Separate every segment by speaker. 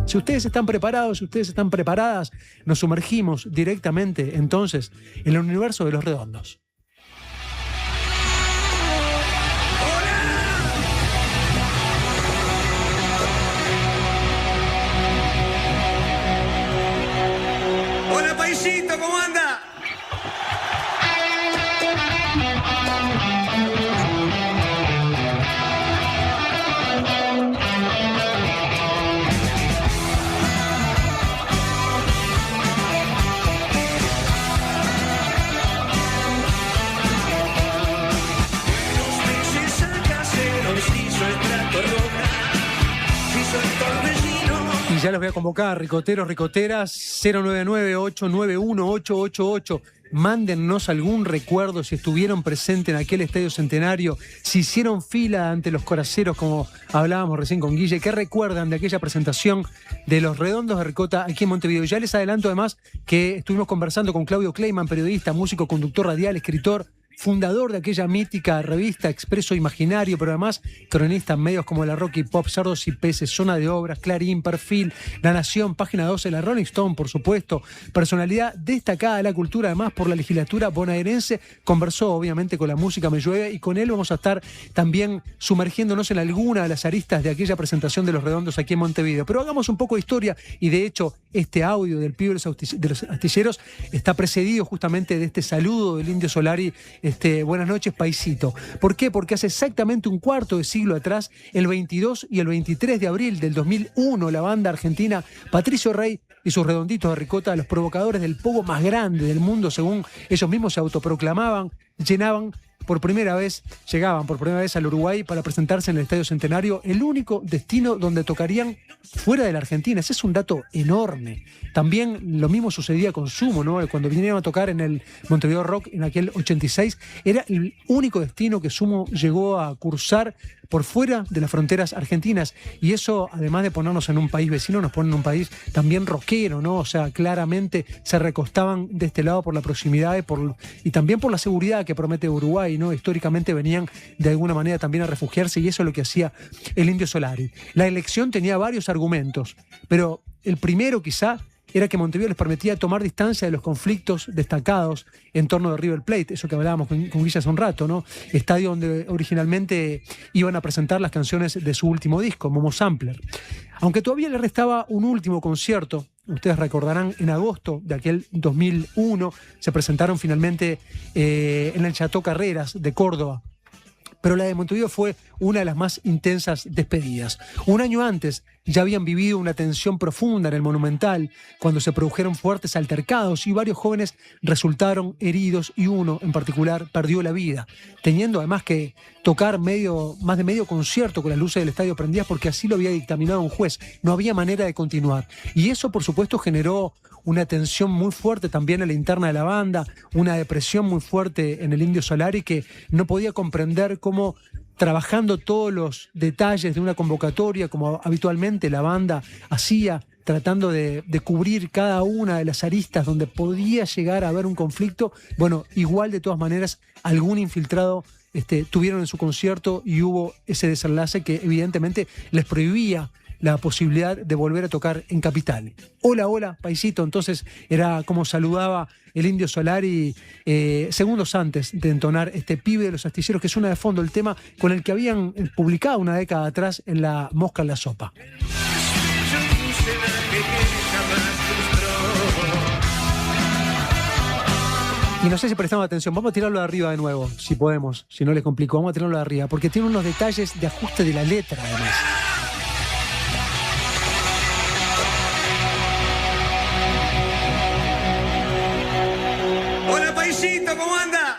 Speaker 1: Si ustedes están preparados, si ustedes están preparadas, nos sumergimos directamente entonces en el universo de los redondos.
Speaker 2: Hola, paisito, ¿cómo anda?
Speaker 1: Y ya los voy a convocar, ricoteros, ricoteras, 099-891-888. Mándennos algún recuerdo, si estuvieron presentes en aquel Estadio Centenario, si hicieron fila ante los coraceros, como hablábamos recién con Guille. ¿Qué recuerdan de aquella presentación de los Redondos de Ricota aquí en Montevideo? Ya les adelanto además que estuvimos conversando con Claudio Kleiman, periodista, músico, conductor radial, escritor, fundador de aquella mítica revista Expreso Imaginario, pero además cronista en medios como La Rock y Pop, Sardos y Peces, Zona de Obras, Clarín, Perfil, La Nación, Página 12, La Rolling Stone, por supuesto. Personalidad destacada de la cultura, además por la legislatura bonaerense. Conversó obviamente con la música Me Llueve, y con él vamos a estar también sumergiéndonos en alguna de las aristas de aquella presentación de los Redondos aquí en Montevideo. Pero hagamos un poco de historia, y de hecho este audio del pibe de los astilleros está precedido justamente de este saludo del Indio Solari. Buenas noches, paisito. ¿Por qué? Porque hace exactamente un cuarto de siglo atrás, el 22 y el 23 de abril del 2001, la banda argentina Patricio Rey y sus Redonditos de Ricota, los provocadores del pogo más grande del mundo, según ellos mismos se autoproclamaban, llegaban por primera vez al Uruguay para presentarse en el Estadio Centenario, el único destino donde tocarían fuera de la Argentina. Ese es un dato enorme. También lo mismo sucedía con Sumo, ¿no? Cuando vinieron a tocar en el Montevideo Rock en aquel 86, era el único destino que Sumo llegó a cursar por fuera de las fronteras argentinas. Y eso, además de ponernos en un país vecino, nos pone en un país también rockero, ¿no? O sea, claramente se recostaban de este lado por la proximidad y también por la seguridad que promete Uruguay, ¿no? Históricamente venían de alguna manera también a refugiarse, y eso es lo que hacía el Indio Solari. La elección tenía varios argumentos, pero el primero quizá era que Montevideo les permitía tomar distancia de los conflictos destacados en torno de River Plate, eso que hablábamos con Guilla hace un rato, ¿no? Estadio donde originalmente iban a presentar las canciones de su último disco, Momo Sampler. Aunque todavía le restaba un último concierto, ustedes recordarán, en agosto de aquel 2001, se presentaron finalmente en el Chateau Carreras de Córdoba. Pero la de Montevideo fue una de las más intensas despedidas. Un año antes ya habían vivido una tensión profunda en el Monumental, cuando se produjeron fuertes altercados y varios jóvenes resultaron heridos, y uno en particular perdió la vida, teniendo además que tocar más de medio concierto con las luces del estadio prendidas, porque así lo había dictaminado un juez. No había manera de continuar. Y eso, por supuesto, generó una tensión muy fuerte también en la interna de la banda, una depresión muy fuerte en el Indio Solari, que no podía comprender cómo, trabajando todos los detalles de una convocatoria, como habitualmente la banda hacía, tratando de cubrir cada una de las aristas donde podía llegar a haber un conflicto, bueno, igual de todas maneras algún infiltrado tuvieron en su concierto, y hubo ese desenlace que evidentemente les prohibía la posibilidad de volver a tocar en Capital. Hola, hola, paisito. Entonces era como saludaba el Indio Solari segundos antes de entonar este Pibe de los Astilleros, que suena de fondo, el tema con el que habían publicado una década atrás en La Mosca en la Sopa. Y no sé si prestamos atención, vamos a tirarlo de arriba de nuevo, si podemos, si no les complico, vamos a tirarlo de arriba, porque tiene unos detalles de ajuste de la letra además.
Speaker 2: Hola, paisito, ¿cómo anda?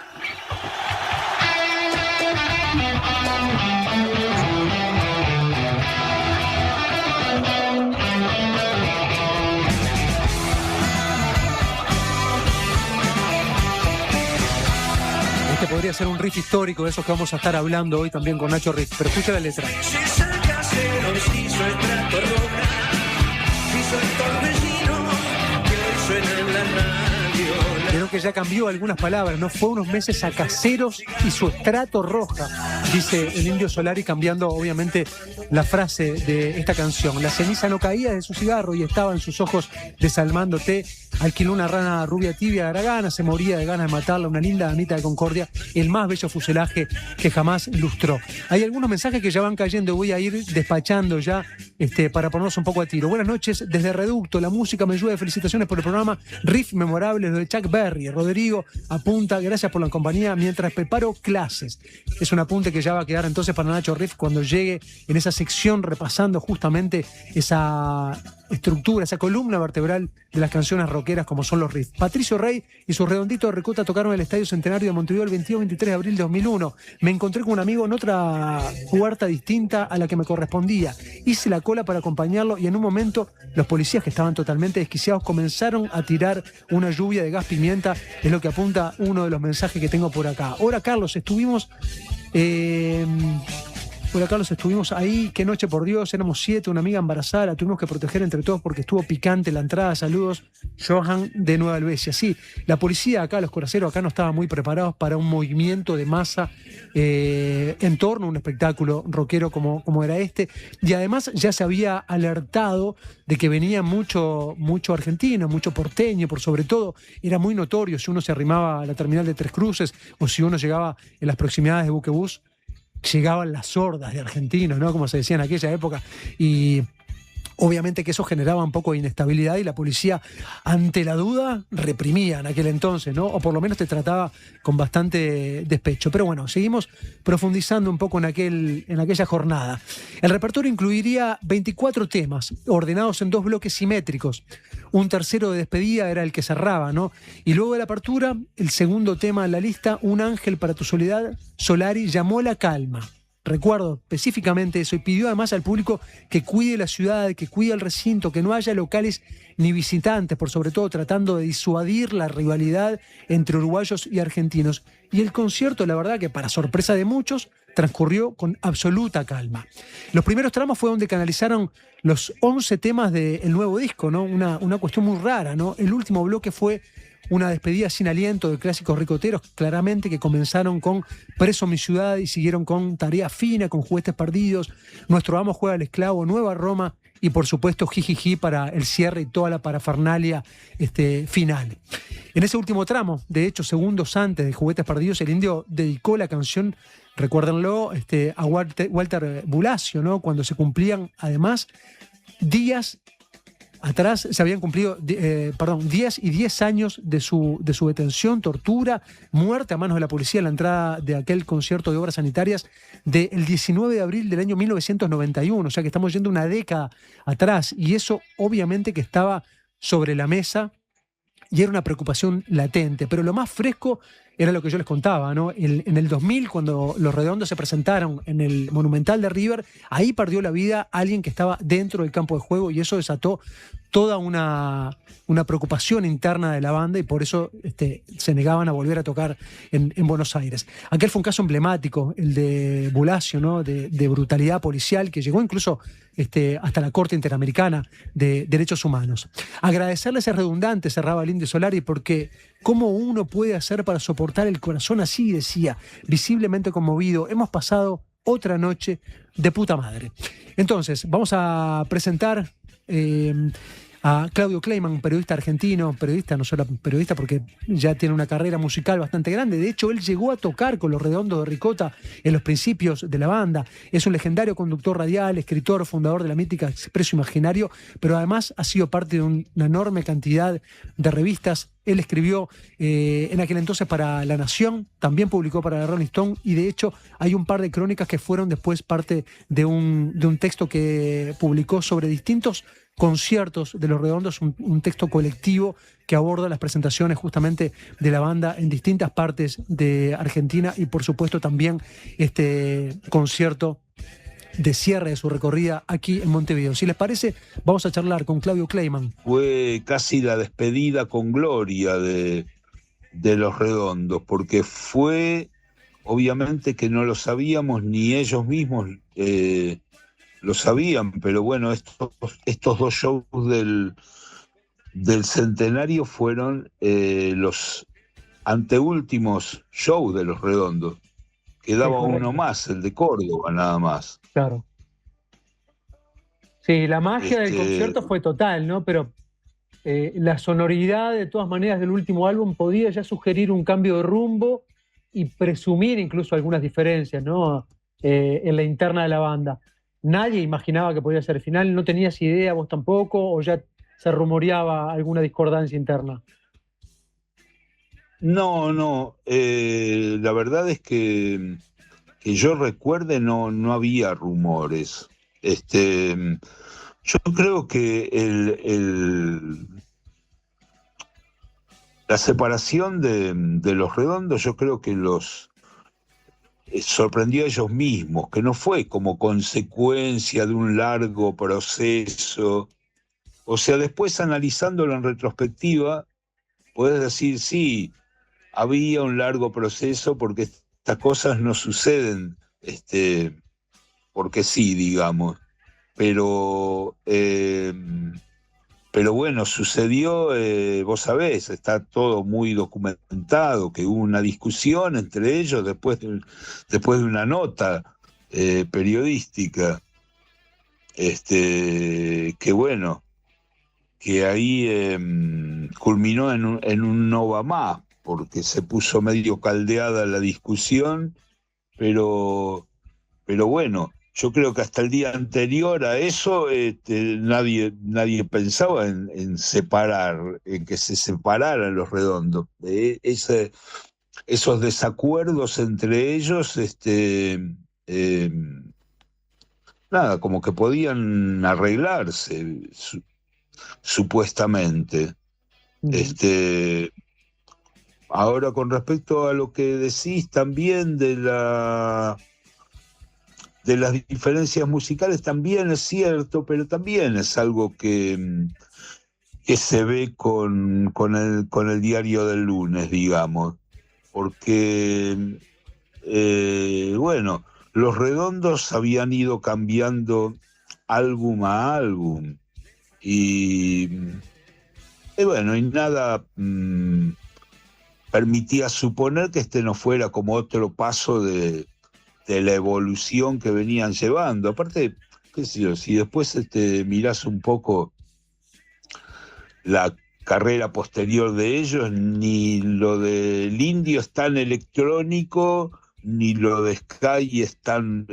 Speaker 1: Este podría ser un riff histórico de esos que vamos a estar hablando hoy también con Nacho Riff, pero escucha la letra. Creo que ya cambió algunas palabras, ¿no? Fue unos meses a Caseros y su Estrato Roja. dice el Indio Solari, cambiando obviamente la frase de esta canción. La ceniza no caía de su cigarro y estaba en sus ojos desalmándote. Alquiló una rana rubia tibia de Aragana, se moría de ganas de matarla, una linda damita de Concordia, el más bello fuselaje que jamás lustró. Hay algunos mensajes que ya van cayendo, voy a ir despachando ya para ponernos un poco a tiro. Buenas noches desde Reducto, la música me ayuda, felicitaciones por el programa, riff memorable, lo de Chuck Berry. Rodrigo apunta, gracias por la compañía mientras preparo clases. Es un apunte que ya va a quedar entonces para Nacho Riff cuando llegue en esa sección repasando justamente esa estructura, esa columna vertebral de las canciones rockeras como son los riffs. Patricio Rey y sus redonditos de Ricota tocaron en el Estadio Centenario de Montevideo el 22-23 de abril de 2001. Me encontré con un amigo en otra puerta distinta a la que me correspondía. Hice la cola para acompañarlo y en un momento los policías, que estaban totalmente desquiciados, comenzaron a tirar una lluvia de gas pimienta. Es lo que apunta uno de los mensajes que tengo por acá. Ahora, Carlos, estuvimos ahí, qué noche, por Dios, éramos 7, una amiga embarazada, la tuvimos que proteger entre todos porque estuvo picante la entrada. Saludos, Johan de Nueva Helvecia. Sí, la policía acá, los coraceros acá no estaban muy preparados para un movimiento de masa en torno a un espectáculo rockero como era este, y además ya se había alertado de que venía mucho argentino, mucho porteño, por sobre todo era muy notorio si uno se arrimaba a la terminal de Tres Cruces o si uno llegaba en las proximidades de Buquebus, llegaban las hordas de argentinos, ¿no? Como se decía en aquella época, y obviamente que eso generaba un poco de inestabilidad y la policía, ante la duda, reprimía en aquel entonces, ¿no? O por lo menos te trataba con bastante despecho. Pero bueno, seguimos profundizando un poco en aquella jornada. El repertorio incluiría 24 temas, ordenados en 2 bloques simétricos. Un tercero de despedida era el que cerraba, ¿no? Y luego de la apertura, el segundo tema en la lista, Un ángel para tu soledad, Solari llamó la calma. Recuerdo específicamente eso y pidió además al público que cuide la ciudad, que cuide el recinto, que no haya locales ni visitantes, por sobre todo tratando de disuadir la rivalidad entre uruguayos y argentinos. Y el concierto, la verdad que para sorpresa de muchos, transcurrió con absoluta calma. Los primeros tramos fue donde canalizaron los 11 temas del nuevo disco, ¿no? Una cuestión muy rara, ¿no? El último bloque fue una despedida sin aliento de clásicos ricoteros, claramente, que comenzaron con Preso mi ciudad y siguieron con Tarea fina, con Juguetes perdidos, Nuestro amo juega al esclavo, Nueva Roma y por supuesto Jijiji para el cierre y toda la parafernalia final. En ese último tramo, de hecho segundos antes de Juguetes perdidos, el Indio dedicó la canción, recuérdenlo, a Walter Bulacio, ¿no? Cuando se cumplían además días atrás, se habían cumplido 10 y 10 años de su detención, tortura, muerte a manos de la policía en la entrada de aquel concierto de obras sanitarias del 19 de abril del año 1991. O sea que estamos yendo una década atrás y eso obviamente que estaba sobre la mesa y era una preocupación latente. Pero lo más fresco era lo que yo les contaba, ¿no? En el 2000, cuando Los Redondos se presentaron en el Monumental de River, ahí perdió la vida alguien que estaba dentro del campo de juego y eso desató toda una preocupación interna de la banda y por eso se negaban a volver a tocar en Buenos Aires. Aquel fue un caso emblemático, el de Bulacio, ¿no? De brutalidad policial que llegó incluso hasta la Corte Interamericana de Derechos Humanos. Agradecerles es redundante, cerraba el Indio Solari, porque ¿cómo uno puede hacer para soportar el corazón así? Decía, visiblemente conmovido. Hemos pasado otra noche de puta madre. Entonces, vamos a presentar a Claudio Kleiman, periodista argentino, periodista, no solo periodista porque ya tiene una carrera musical bastante grande. De hecho, él llegó a tocar con Los Redondos de Ricota en los principios de la banda. Es un legendario conductor radial, escritor, fundador de la mítica Expreso Imaginario, pero además ha sido parte de una enorme cantidad de revistas. Él escribió en aquel entonces para La Nación, también publicó para la Rolling Stone y de hecho hay un par de crónicas que fueron después parte de un texto que publicó sobre distintos conciertos de Los Redondos, un texto colectivo que aborda las presentaciones justamente de la banda en distintas partes de Argentina y por supuesto también este concierto de cierre de su recorrida aquí en Montevideo. Si les parece, vamos a charlar con Claudio Kleiman.
Speaker 3: Fue casi la despedida con gloria de Los Redondos, porque fue, obviamente que no lo sabíamos, ni ellos mismos lo sabían, pero bueno, estos 2 shows del centenario fueron los anteúltimos shows de Los Redondos,
Speaker 1: Es
Speaker 3: quedaba uno
Speaker 1: correcto,
Speaker 3: más, el de Córdoba, nada más.
Speaker 1: claro. Sí, la magia del
Speaker 3: Este,
Speaker 1: concierto fue total, ¿no? Pero la sonoridad, de todas maneras, del último álbum podía ya sugerir un cambio de rumbo y presumir incluso algunas diferencias, ¿no? En la interna de la banda. Nadie imaginaba que podía ser el final, no tenías idea, vos tampoco, o ya se rumoreaba alguna discordancia interna.
Speaker 3: no, no, la verdad es que yo recuerde no había rumores. Yo creo que la separación de los Redondos, yo creo que los sorprendió a ellos mismos, que no fue como consecuencia de un largo proceso. O sea, después analizándolo en retrospectiva, puedes decir, sí, había un largo proceso porque estas cosas no suceden, porque sí, digamos. Pero, pero bueno, sucedió, vos sabés, está todo muy documentado, que hubo una discusión entre ellos después de una nota periodística, que bueno, que ahí culminó en un no va más, porque se puso medio caldeada la discusión, pero, pero bueno, yo creo que hasta el día anterior a eso nadie pensaba en separar, en que se separaran los Redondos. Esos desacuerdos entre ellos, eh, nada, como que podían arreglarse, supuestamente.
Speaker 1: Ujú.
Speaker 3: Este, Ahora con respecto a lo que decís también de las diferencias musicales, también es cierto, pero también es algo que se ve con el diario del lunes, digamos, porque, bueno, los Redondos habían ido cambiando álbum a álbum y, bueno, y nada permitía suponer que este no fuera como otro paso de la evolución que venían llevando. Aparte, qué sé yo, si después mirás un poco la carrera posterior de ellos, ni lo del Indio es tan electrónico, ni lo de Sky es tan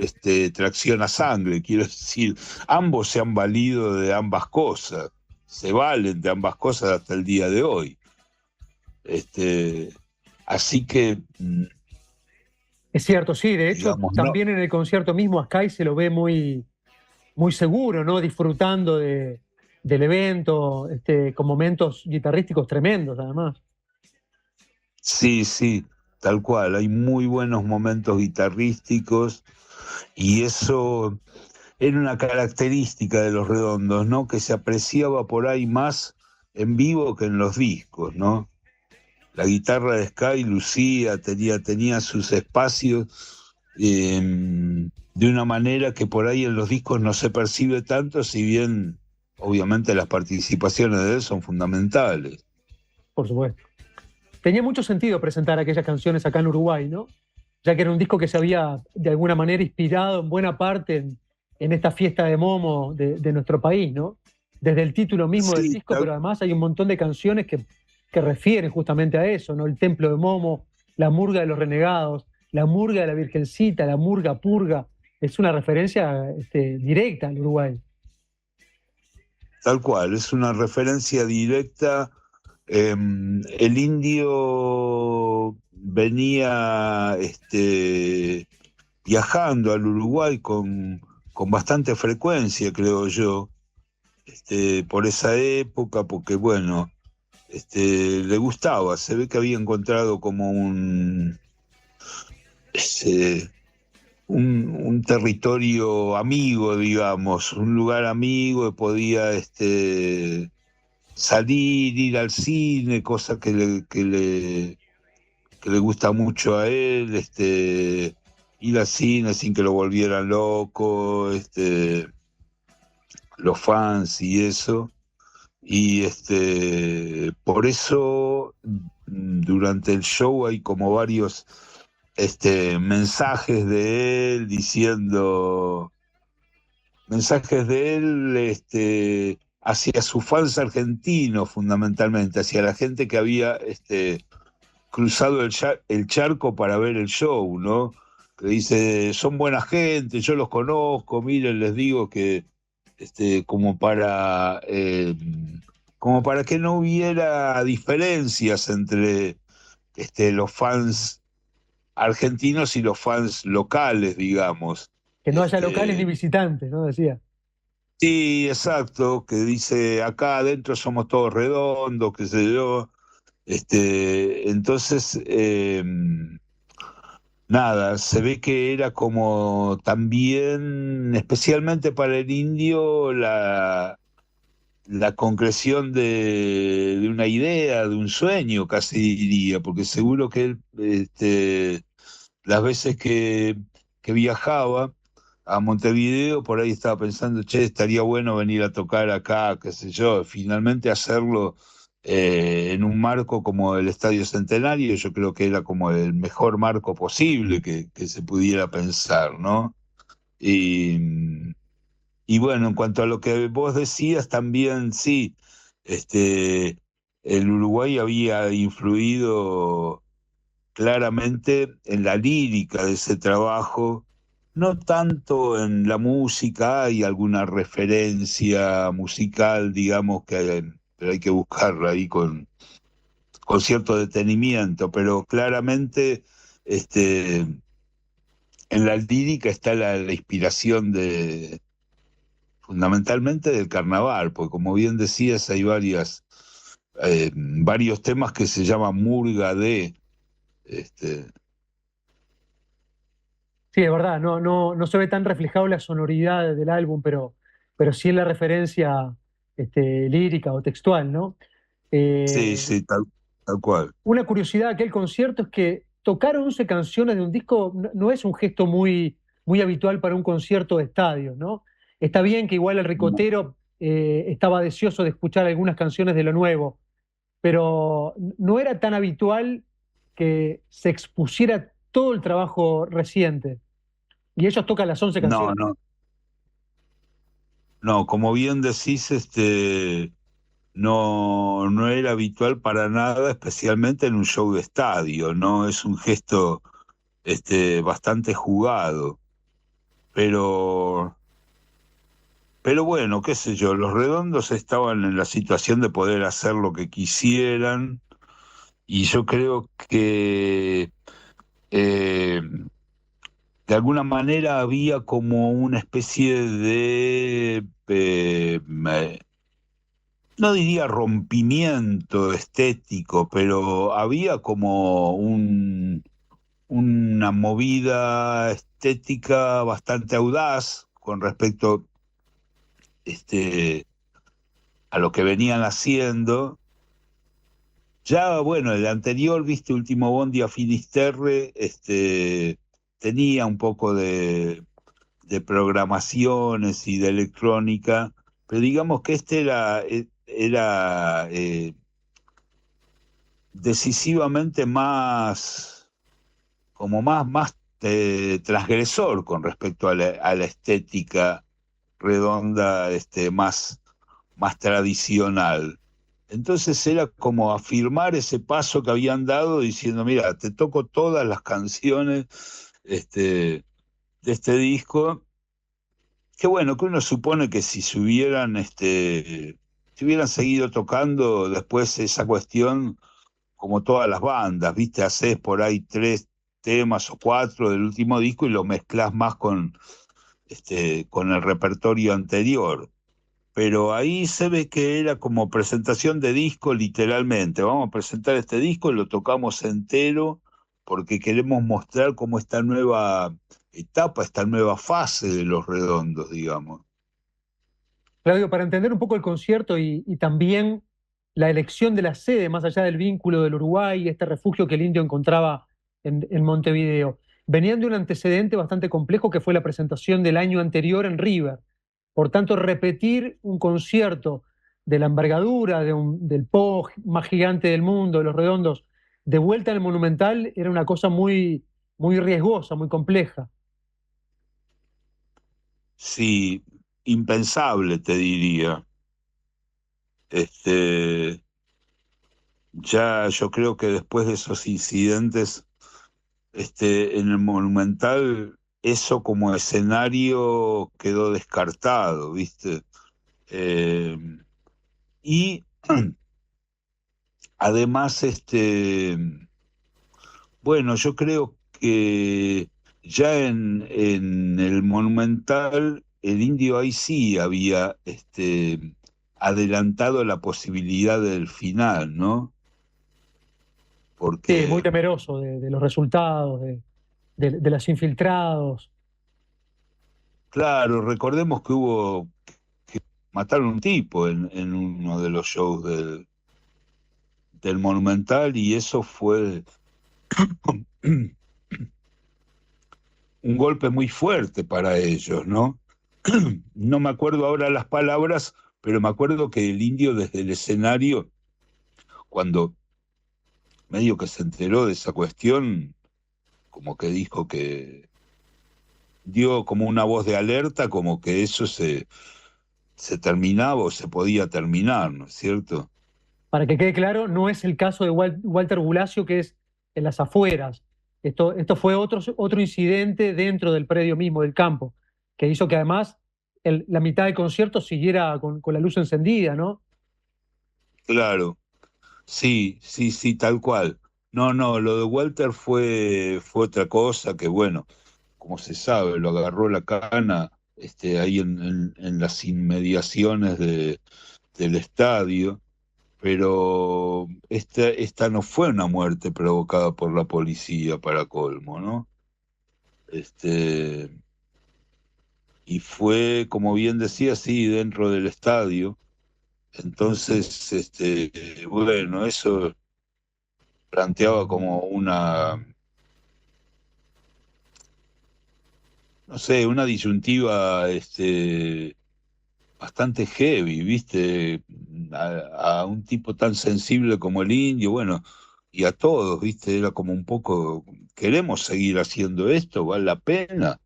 Speaker 3: tracción a sangre. Quiero decir, ambos se han valido de ambas cosas, se valen de ambas cosas hasta el día de hoy. Así que,
Speaker 1: Es cierto, sí, de hecho,
Speaker 3: digamos, no.
Speaker 1: también en el concierto mismo a Sky se lo ve muy, muy seguro, ¿no? Disfrutando del evento, con momentos guitarrísticos tremendos, además.
Speaker 3: Sí, sí, tal cual. Hay muy buenos momentos guitarrísticos y eso era una característica de los Redondos, ¿no? Que se apreciaba por ahí más en vivo que en los discos, ¿no? La guitarra de Sky lucía, tenía sus espacios de una manera que por ahí en los discos no se percibe tanto, si bien obviamente las participaciones de él son fundamentales.
Speaker 1: Por supuesto. Tenía mucho sentido presentar aquellas canciones acá en Uruguay, ¿no? Ya que era un disco que se había de alguna manera inspirado en buena parte en esta fiesta de Momo de nuestro país, ¿no? Desde el título mismo del
Speaker 3: Sí,
Speaker 1: disco, pero además hay un montón de canciones que refieren justamente a eso, ¿no? El Templo de Momo, la Murga de los Renegados, la Murga de la Virgencita, la Murga Purga. Es una referencia directa al Uruguay.
Speaker 3: tal cual, es una referencia directa. El Indio venía viajando al Uruguay con bastante frecuencia, creo yo, por esa época, porque bueno, le gustaba, se ve que había encontrado como este, un territorio amigo, digamos, un lugar amigo, que podía salir, ir al cine, cosa que le gusta mucho a él, ir al cine sin que lo volvieran loco, los fans y eso. Y por eso durante el show hay como varios mensajes de él diciendo, mensajes de él hacia sus fans argentinos fundamentalmente, hacia la gente que había cruzado el charco para ver el show, ¿no? Que dice, son buena gente, yo los conozco, miren, les digo que como para que no hubiera diferencias entre los fans argentinos y los fans locales, digamos.
Speaker 1: Que no haya locales ni visitantes, ¿no? Decía.
Speaker 3: Sí, exacto, que dice, acá adentro somos todos redondos, qué sé yo. Entonces, nada, se ve que era como también, especialmente para el indio, la concreción de una idea, de un sueño, casi diría, porque seguro que él, las veces que viajaba a Montevideo, por ahí estaba pensando, che, estaría bueno venir a tocar acá, qué sé yo, finalmente hacerlo en un marco como el Estadio Centenario. Yo creo que era como el mejor marco posible que se pudiera pensar, ¿no? Y, y bueno, en cuanto a lo que vos decías, también sí, el Uruguay había influido claramente en la lírica de ese trabajo, no tanto en la música. Hay alguna referencia musical, digamos, pero hay que buscarla ahí con cierto detenimiento, pero claramente en la lírica está la inspiración fundamentalmente del carnaval, porque como bien decías, hay varios temas que se llaman murga de, este,
Speaker 1: Sí, es verdad, no se ve tan reflejado la sonoridad del álbum, pero sí en la referencia lírica o textual, ¿no?
Speaker 3: sí,
Speaker 1: Eh,
Speaker 3: sí, tal cual.
Speaker 1: una curiosidad de aquel concierto es que tocar 11 canciones de un disco no es un gesto muy habitual para un concierto de estadio, ¿no? Está bien que igual el ricotero estaba deseoso de escuchar algunas canciones de lo nuevo, pero no era tan habitual que se expusiera todo el trabajo reciente. Y ellos tocan las 11
Speaker 3: No,
Speaker 1: canciones.
Speaker 3: no, no, como bien decís, no era habitual para nada, especialmente en un show de estadio, ¿no? Es un gesto, bastante jugado, pero, pero bueno, qué sé yo, los Redondos estaban en la situación de poder hacer lo que quisieran, y yo creo que, eh, de alguna manera había como una especie de, no diría rompimiento estético, pero había como una movida estética bastante audaz con respecto, este, a lo que venían haciendo. Ya, bueno, el anterior, viste, Último Bondi a Finisterre, tenía un poco de programaciones y de electrónica, pero digamos que este era decisivamente más, como más transgresor con respecto a la estética redonda, más tradicional. Entonces era como afirmar ese paso que habían dado diciendo, mira, te toco todas las canciones de este disco, que bueno, que uno supone que si hubieran seguido tocando después esa cuestión, como todas las bandas, viste, haces por ahí 3 temas o 4 del último disco y lo mezclas más con el repertorio anterior. Pero ahí se ve que era como presentación de disco, literalmente. Vamos a presentar este disco y lo tocamos entero porque queremos mostrar cómo esta nueva etapa, esta nueva fase de Los Redondos, digamos.
Speaker 1: Claudio, para entender un poco el concierto y también la elección de la sede, más allá del vínculo del Uruguay y este refugio que el indio encontraba en Montevideo, venían de un antecedente bastante complejo que fue la presentación del año anterior en River. Por tanto, repetir un concierto de la envergadura del POG más gigante del mundo, de Los Redondos, de vuelta en el Monumental, era una cosa muy, muy riesgosa, muy compleja.
Speaker 3: Sí, impensable, te diría. Este, ya yo creo que después de esos incidentes, en el Monumental, eso como escenario quedó descartado, ¿viste? Eh, y además, bueno, yo creo que ya en el Monumental, el Indio ahí sí había adelantado la posibilidad del final, ¿no?
Speaker 1: Sí, muy
Speaker 3: Porque,
Speaker 1: temeroso de los resultados, de los infiltrados.
Speaker 3: claro, recordemos que mataron un tipo en uno de los shows del Monumental y eso fue un golpe muy fuerte para ellos, ¿no? No me acuerdo ahora las palabras, pero me acuerdo que el Indio desde el escenario, cuando medio que se enteró de esa cuestión, como que dijo que dio como una voz de alerta, como que eso se terminaba o se podía terminar, ¿no es cierto?
Speaker 1: Para que quede claro, no es el caso de Walter Bulacio, que es en las afueras. Esto fue otro incidente dentro del predio mismo, del campo, que hizo que además la mitad del concierto siguiera con la luz encendida, ¿no?
Speaker 3: Claro, sí, sí, sí, tal cual. No, no, lo de Walter fue otra cosa que, bueno, como se sabe, lo agarró la cana ahí en las inmediaciones del estadio, pero esta no fue una muerte provocada por la policía para colmo, ¿no? Este, y fue, como bien decía, sí, dentro del estadio. Entonces, bueno, eso planteaba como no sé, una disyuntiva, bastante heavy, ¿viste? A un tipo tan sensible como el Indio, bueno, y a todos, ¿viste? Era como un poco, ¿queremos seguir haciendo esto? ¿Vale la pena?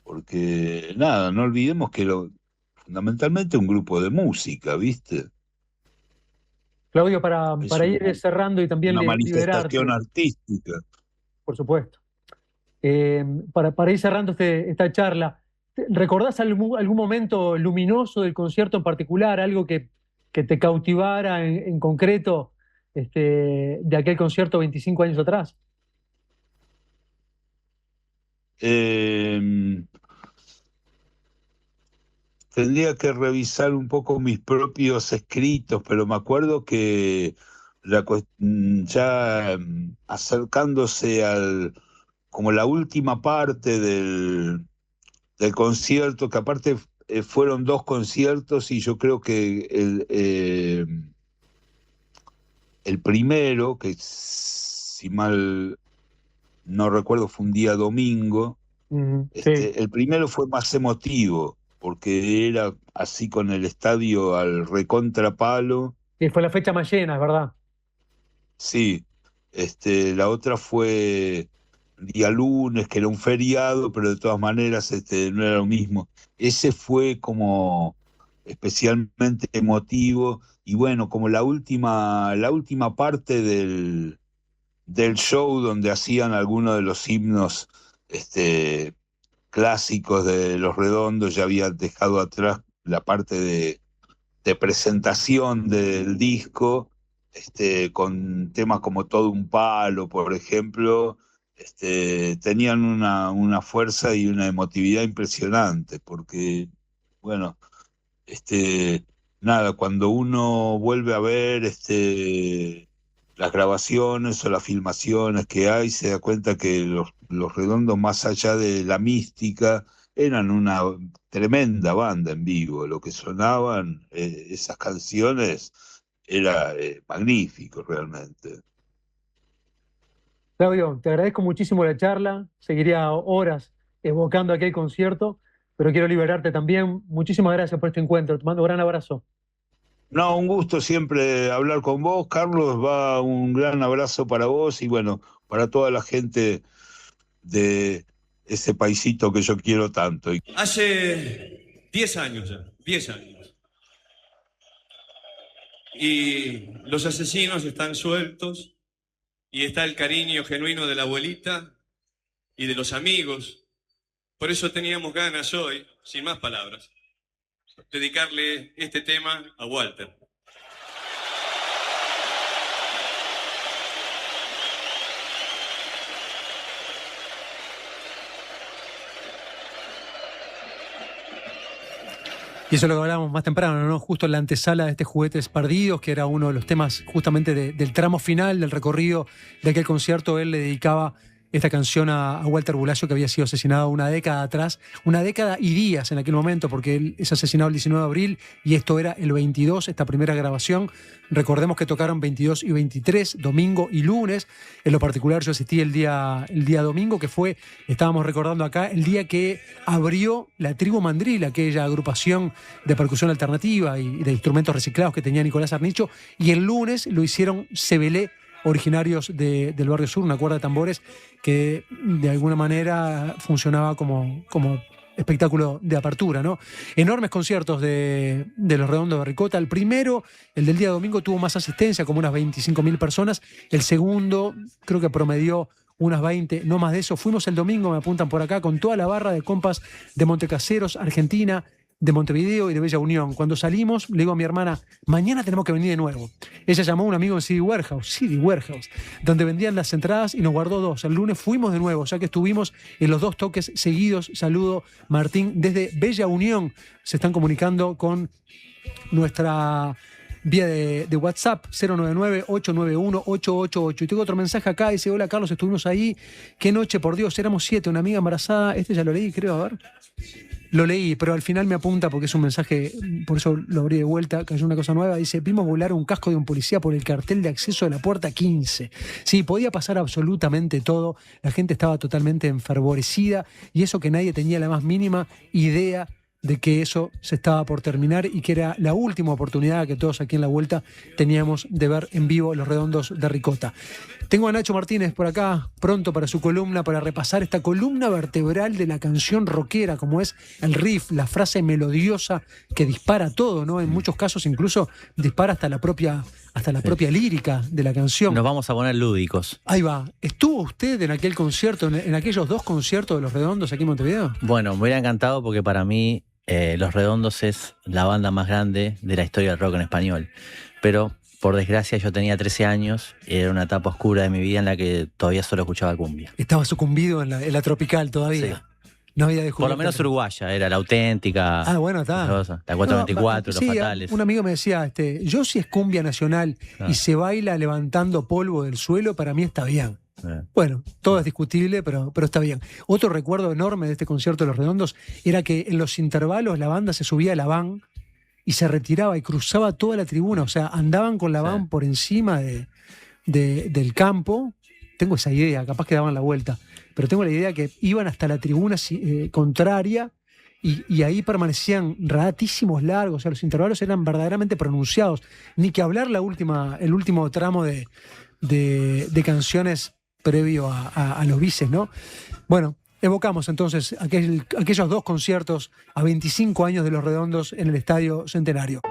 Speaker 3: Porque, nada, no olvidemos que fundamentalmente un grupo de música, ¿viste?
Speaker 1: Claudio, para
Speaker 3: Es
Speaker 1: ir cerrando y también
Speaker 3: una manifestación
Speaker 1: liberarte,
Speaker 3: artística.
Speaker 1: por supuesto. Eh, para ir cerrando esta charla, ¿recordás algún momento luminoso del concierto en particular, algo que te cautivara en concreto de aquel concierto 25 años atrás?
Speaker 3: Eh, Tendría que revisar un poco mis propios escritos, pero me acuerdo que ya acercándose como la última parte del concierto, que aparte fueron dos conciertos y yo creo que el primero, que si mal no recuerdo fue un día domingo.
Speaker 1: Sí,
Speaker 3: El primero fue más emotivo, porque era así con el estadio al recontrapalo.
Speaker 1: y fue la fecha más llena, es verdad.
Speaker 3: Sí, la otra fue día lunes, que era un feriado, pero de todas maneras no era lo mismo. Ese fue como especialmente emotivo y bueno, como la última parte del show donde hacían algunos de los himnos, clásicos de Los Redondos, ya había dejado atrás la parte de presentación del disco, con temas como Todo un Palo, por ejemplo, tenían una fuerza y una emotividad impresionante, porque, bueno, nada, cuando uno vuelve a ver las grabaciones o las filmaciones que hay, se da cuenta que los Redondos, más allá de la mística, eran una tremenda banda en vivo. Lo que sonaban, esas canciones, era magnífico realmente.
Speaker 1: Claudio, te agradezco muchísimo la charla, seguiría horas evocando aquel concierto, pero quiero liberarte también. Muchísimas gracias por este encuentro, te mando un gran abrazo.
Speaker 3: No, un gusto siempre hablar con vos, Carlos. Va un gran abrazo para vos y bueno, para toda la gente de ese paisito que yo quiero tanto.
Speaker 2: Hace 10 años ya, 10 años. Y los asesinos están sueltos y está el cariño genuino de la abuelita y de los amigos. Por eso teníamos ganas hoy, sin más palabras, dedicarle este tema a Walter.
Speaker 1: Y eso es lo que hablábamos más temprano, ¿no? Justo en la antesala de este Juguetes Perdidos, que era uno de los temas justamente del tramo final del recorrido de aquel concierto. Él le dedicaba esta canción a Walter Bulacio, que había sido asesinado una década atrás, una década y días en aquel momento, porque él es asesinado el 19 de abril y esto era el 22, esta primera grabación. Recordemos que tocaron 22 y 23, domingo y lunes. En lo particular yo asistí el día domingo, que fue, estábamos recordando acá, el día que abrió la Tribu Mandril, aquella agrupación de percusión alternativa y de instrumentos reciclados que tenía Nicolás Arnicho, y el lunes lo hicieron Sebelé, originarios del Barrio Sur, una cuerda de tambores que de alguna manera funcionaba como espectáculo de apertura, ¿no? Enormes conciertos de Los Redondos de Ricota. El primero, el del día domingo, tuvo más asistencia, como unas 25.000 personas. El segundo, creo que promedió unas 20, no más de eso. Fuimos el domingo, me apuntan por acá, con toda la barra de compas de Montecaseros, Argentina, de Montevideo y de Bella Unión. Cuando salimos, le digo a mi hermana, mañana tenemos que venir de nuevo. Ella llamó a un amigo en CD Warehouse, donde vendían las entradas y nos guardó 2. El lunes fuimos de nuevo, ya que estuvimos en los 2 toques seguidos. Saludo, Martín, desde Bella Unión. Se están comunicando con nuestra vía de WhatsApp, 099-891-888. Y tengo otro mensaje acá, dice, hola Carlos, estuvimos ahí. Qué noche, por Dios, éramos 7, una amiga embarazada. Este ya lo leí, creo, a ver. Lo leí, pero al final me apunta porque es un mensaje, por eso lo abrí de vuelta, cayó una cosa nueva. Dice, vimos volar un casco de un policía por el cartel de acceso de la puerta 15. Sí, podía pasar absolutamente todo. La gente estaba totalmente enfervorecida y eso que nadie tenía la más mínima idea de que eso se estaba por terminar y que era la última oportunidad que todos aquí en La Vuelta teníamos de ver en vivo Los Redondos de Ricota. Tengo a Nacho Martínez por acá, pronto para su columna, para repasar esta columna vertebral de la canción rockera, como es el riff, la frase melodiosa que dispara todo, ¿no? En muchos casos incluso dispara hasta la propia lírica de la canción.
Speaker 4: Nos vamos a poner lúdicos.
Speaker 1: Ahí va. ¿Estuvo usted en aquel concierto, en aquellos 2 conciertos de Los Redondos aquí en Montevideo?
Speaker 4: Bueno, me hubiera encantado porque para mí Los Redondos es la banda más grande de la historia del rock en español. Pero, por desgracia, yo tenía 13 años y era una etapa oscura de mi vida en la que todavía solo escuchaba cumbia.
Speaker 1: Estaba sucumbido en la tropical todavía. Sí. No había descubierto.
Speaker 4: Por lo menos uruguaya, era la auténtica.
Speaker 1: Ah, bueno, está.
Speaker 4: La 424,
Speaker 1: no,
Speaker 4: los fatales.
Speaker 1: Un amigo me decía, yo si es cumbia nacional y se baila levantando polvo del suelo, para mí está bien. Bueno, todo es discutible, pero está bien. Otro recuerdo enorme de este concierto de Los Redondos era que en los intervalos la banda se subía a la van y se retiraba y cruzaba toda la tribuna. O sea, andaban con la van por encima del campo. Tengo esa idea, capaz que daban la vuelta, pero tengo la idea que iban hasta la tribuna contraria y ahí permanecían ratísimos largos. O sea, los intervalos eran verdaderamente pronunciados. Ni que hablar el último tramo de canciones previo a los bises, ¿no? Bueno, evocamos entonces aquellos 2 conciertos a 25 años de Los Redondos en el Estadio Centenario.